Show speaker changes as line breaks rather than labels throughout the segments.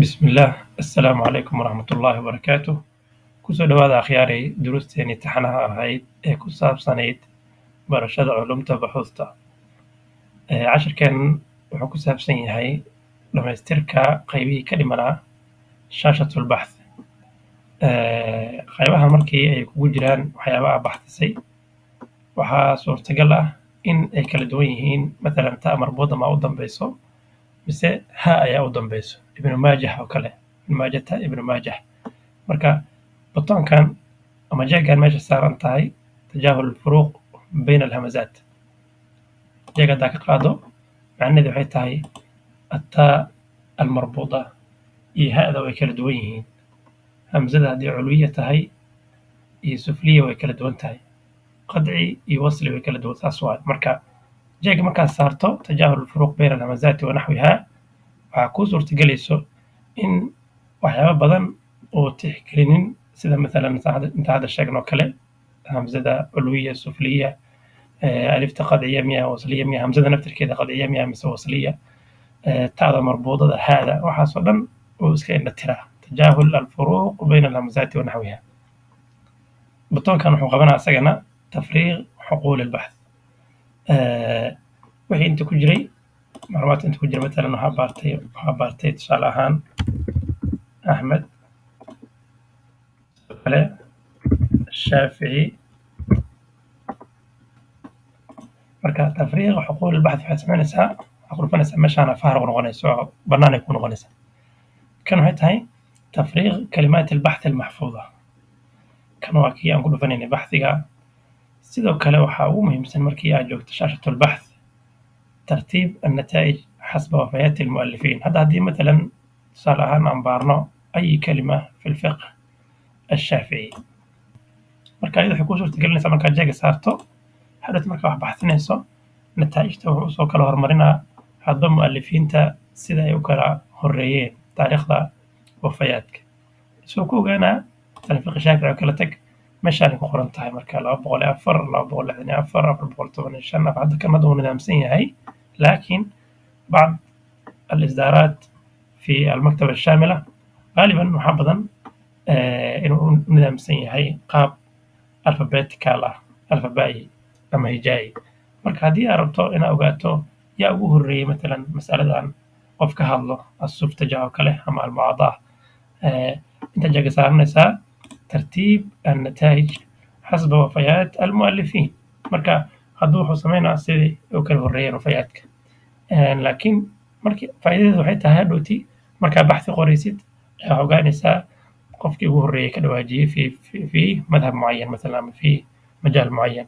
بسم الله السلام عليكم ورحمة الله وبركاته kusoo dhawaada akhyaaray duruusteennii taxanaha ahayd ee ku saabsanayd barashada culumta buxuusta cashirkan wuxuu ku saabsan yahay dhamaystirka qaybihii ka dhimanaa shaashatulbaxth qaybahan markii ay kugu jiraan waxyaabaha baxdisay waxaa suurtagal ah in ay kala duwan yihiin matalan ta marbuuda ma u dambeyso mise ha ayaa u dambeyso ibnu maajah oo kale maajata ibnu maajah marka batoonkan ama jeegan meesha saaran tahay tajaahul alfuruuq bayna alhamazaat jeeg haddaa ka qaado macnaheedu waxay tahay attaa almarbuuda iyo ha'da way kala duwan yihiin hamzada haddii culwiya tahay iyo sufliya way kala duwan tahay qadci iyo wasli way kala duwan saas waay marka jeega markaad saarto tajaahul alfuruuq bayna alhamazaati wa naxwihaa waxaa kuu suurtagelayso in waxyaaba badan oo tixgelinin sida matalan inta hadda sheegnoo kale hamzada culwiya sufliya alifta qadciya miya wasliya miya hamzada naftirkeeda qadciya miya mise wasliya ta'da marbuudada haada waxaasoo dhan uu iska indha tiraa tajaahul alfuruuq bayna alhamazaati wa naxwiha batoonkan wuxuu qabanaa isagana tafriiq xuquul albaxth wixii inta ku jiray macluumaadka inta ku jira matalan waxaa baartay tusaale ahaan axmed kale shaafici marka tafriiqa xuquul albaxth waxay samaynaysaa waxaa ku dhufanaysaa meeshaana fahar u noqonayso oo bannaan ay ku noqonaysaa kan waxay tahay tafriiq kalimaat albaxth almaxfuuda kan waa kii aan ku dhufanaynay baxdiga sidoo kale waxaa ugu muhiimsan markii aad joogto shaashatulbaxth tartiib annataa'ij xasba wafayaati almu'alifiin hadda haddii matalan tusaale ahaan aan baarno ay kalima fi lfiqh الشافعي marka ayada waxay kuu suurtagelinaysaa markaad jeega saarto hadhowt markaa wax baxsinayso nataa'ijta wuxuu usoo kala hormarinaa hadba mu'alifiinta sida ay u kala horeeyeen taariikhda wafayaadka isagoo ku ogaanaa matalan fiqi shaafici oo kala tag meeshaanay ku qoran tahay marka 204 264 415 hadda kan hadda uu nidaamsan yahay laakiin bacd الإصدارات في المكتبة الشاملة غالبا waxaa badan inuu u nidaamsan yahay qaab alphabetical ah alfabaa'i ama hijaa'i marka haddii aad rabto inaad ogaato yaa ugu horreeyey matalan mas'aladan qof ka hadlo asuftaja oo kale ama almucaadaa intaad jeega saaranaysaa tartiib annataa'ij xasba wafayaat almu'alifiin marka hadduu wuxuu samaynaa sidii u kala horreeyeen wafayaadka laakiin markii faa'iidadeedu waxay tahay hadhowti markaa baxthi qoraysid waxaa ogaanaysaa qofkii ugu horreeyay ka dhawaajiyey fi madhab mucayan matalan ama fi majaal mucayan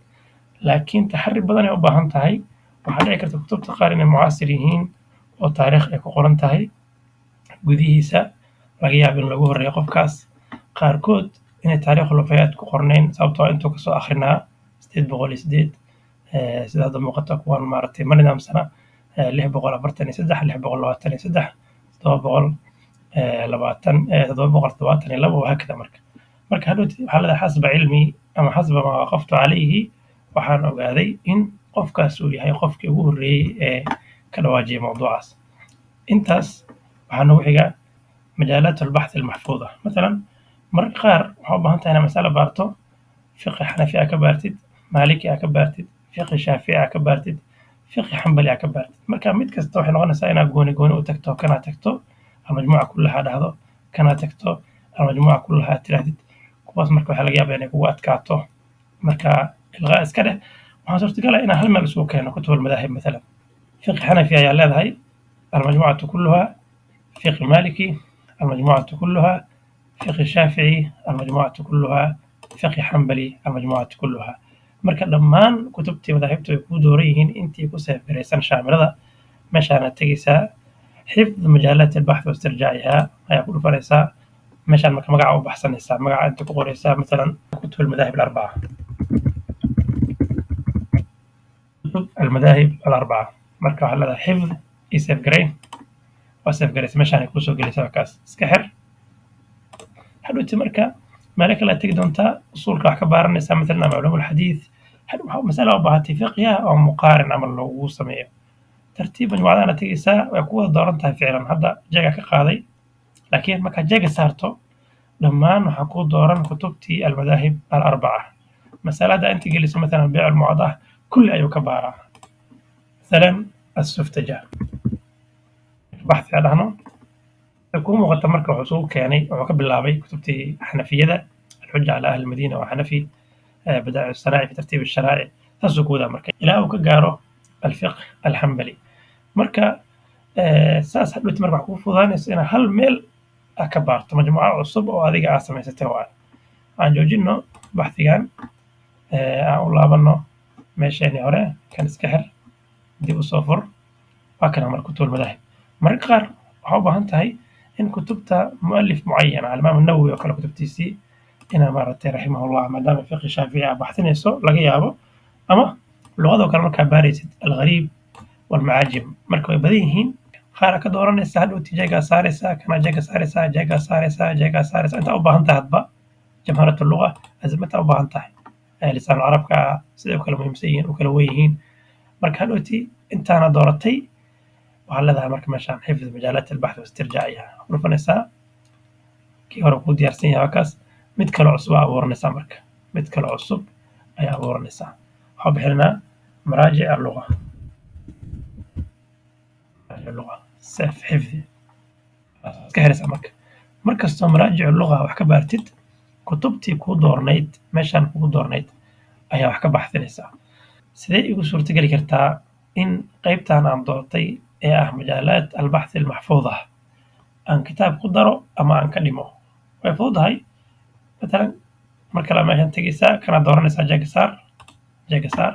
laakiin taxari badan ay u baahan tahay waxaa dhici karta kutubta qaar inay mucaasir yihiin oo taariikh ay ku qoran tahay gudihiisa laga yaabo in lagu horreeyo qofkaas qaarkood inay taariikhul wafayaat ku qornayn sababtoo intuu kasoo akhrinaa 808 sida hadda muuqata kuwan maaragtay ma nidaamsana 643 623 700 772 وهكذا marka hadhowti waxaa leedahay xasba cilmi ama xasba maa waqaftu calayhi waxaan ogaaday in qofkaas uu yahay qofkii ugu horreeyey ee ka dhawaajiyay mawduucaas intaas waxaa nagu xiga majaalaat albaxth almaxfuuda matalan mararka qaar waxaa u baahan tahay inaad mas'alo baarto fiqi xanafi aa ka baartid maaliki aa ka baartid fiqi shaafici aa ka baartid fiqi xambali aa ka baartid marka mid kasta waxay noqonaysaa inaad gooni gooni u tagto kanaad tagto المجموعة كلها dhahdo kana tagto المجموعة كلها tirahdid kuwaas marka waxaa laga yaabaa inay kugu adkaato marka ilqaa iska dheh waxaa suurtagal ah inaan hal meel isugu keeno kutub almadaahib matalan fiqi xanafi ayaa leedahay المجموعة كلها fiqi maliki المجموعة كلها fiqi shaafici المجموعة كلها fiqi xambali المجموعة كلها marka dhammaan kutubtii madaahibtu ay kuu dooran yihiin intii ku seefgaraysan shaamilada meeshaanaad tegaysaa حفظ مجالات البحث واسترجاعها هي كل فريسا مشان مقع وبحثن الساعة مقع أنت كقريسا مثلا كتب المذاهب الأربعة كتب المذاهب الأربعة مركب على حفظ يسيف جرين وسيف جريس مشان يكون سوق جلسة كاس سكحر حلو تمركا مالك لا تقدر أنت أصول راح كبار النساء مثلنا معلوم الحديث حلو مسألة وبهاتي فقهها أو مقارن عمل لو سميه ترتيب مجموعadana tegaysaa way ku wada dooran tahay ficlan hadda jeega ka qaaday laakiin markaad jeega saarto dhammaan waxaa kuu dooran kutubtii almadaahib alarbaca. masalada inta geliso maalan beec almucadaah kulli ayuu ka baaraa. masalan assuftaja baxthi aan dhahno kuu muuqata marka wuxuu isugu keenay wuxuu ka bilaabay kutubtii xanafiyada alxuja cala ahli lmadiina waa xanafi badaa'ic الsanaaci fi tartiib الsharaa'ic saasuu ku wadaa marka ilaa uu ka gaaro alfiqh alxambali. marka saas hadhowti marka wax kugu fududaanayso inaad hal meel ka baarto majmuuco cusub oo adiga aad samaysatay waaye. aan joojino baxdigan aan u laabano meesheenii hore kan iska xir dib u soo fur waa kana marka kutub almadaahib. mararka qaar waxaa u baahan tahay in kutubta mu'alif mucayan alimaam nawowi oo kale kutubtiisii inaa maaragtay raximahullah maadaama fiqi shaafici aa baxsinayso laga yaabo ama luqadoo kale markaa baaraysid alghariib walmacaajim marka way badan yihiin qaar ka dooranaysa hadhowti jeegaa saaraysaa kana jeega saaraysaa jeegaa saaraysaa jeegaa saaraysaa intaa u baahan tahay hadba jamharat luga azimataa u baahan tahay lisaan carabka siday u kala muhiimsan yihiin u kala wen yihiin marka hadhowti intaana dooratay waxaa leedahay marka meeshaan xifd majaalaat albaxth wastirjaac ayaa dhufanaysaa kii hore kuu diyaarsan yahay kaas mid kale cusub aa abuuranaysaa marka mid kale cusub ayaa abuuranaysaa waxaa bixinanaa maraajic alluga sef xifdi iska xiraysaa marka markastoo maraajic luga wax ka baartid kutubtii kuu doornayd meeshaan kugu doornayd ayaa wax ka baxsinaysaa. sidee igu suurtageli kartaa in qaybtan aan doortay ee ah majaalaat albaxthi almaxfuuda aan kitaab ku daro ama aan ka dhimo? way fududahay. matalan mar kale meeshaan tegaysaa kana dooranaysaa jeega saar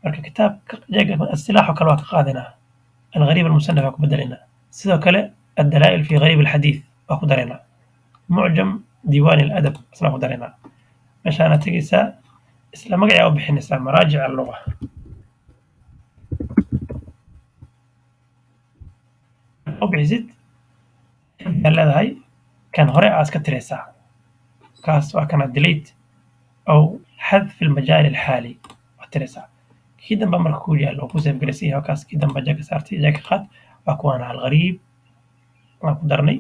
marka kitaabka jeega istilaax oo kale waa ka qaadanaa alghariib almusanaf waa ku bedelaynaa sidoo kale addalaa'il fi ghariib alxadiith waa ku daraynaa mucjam diiwaan aladab isna ku daraynaa meeshaana tegaysaa isla magacaa u bixinaysaa maraajic alluga u bixisid waxaad leedahay kan hore aa iska tiraysaa kaas waa kana delete aw xadf almajaal alxaali waa tiraysaa kii dambe marka kuu yaalo oo ku seefgaraysan yahay kaas kii dambe jeega saartay jeega qaad waa kuwaana alghariib waan ku darnay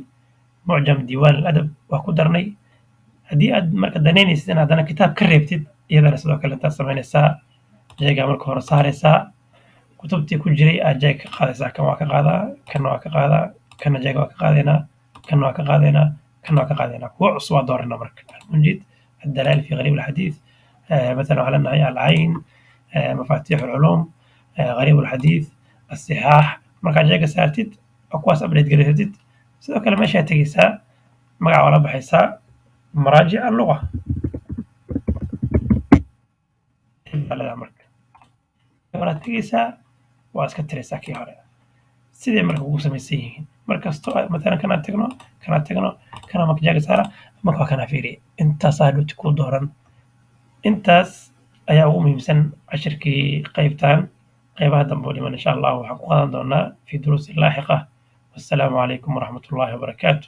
mucjam diiwaan aladab waa ku darnay haddii aad marka danaynaysid in haddana kitaab ka reebtid iyadana sidoo kale intaad samaynaysaa jeegaa marka hore saaraysaa kutubtii ku jiray aad jeega ka qaadaysaa kan waa ka qaadaa kana waa ka qaadaa kana jeega waa ka qaadaynaa kana waa ka qaadaynaa kana waa ka qaadaynaa kuwa cusub waa dooranaa marka almunjid addalaa'il fi ghariib alxadiith مثلا waxaa leenahay alcayn mafatix alculuum ghariib alxadiith assixaax markaad jeega saartid oo kuwaas update garaysatid sidoo kale meeshaa tegaysaa magaca waa la baxaysaa maraajic alluga marka horaad tegaysaa waa iska tiraysaa kii hore siday marka ugu samaysan yihiin markastoo matalan kanaan tagno kana marka jeega saara marka waa kana fiiriye intaasaa hadhowti kuu dooran intaas ayaa ugu muhiimsan cashirkii qaybtan qaybaha dambe oo dhiman insha allah waxaan ku qaadan doonaa fi duruusin laaxiqa wassalaamu calaykum waraxmat ullaahi wabarakaatu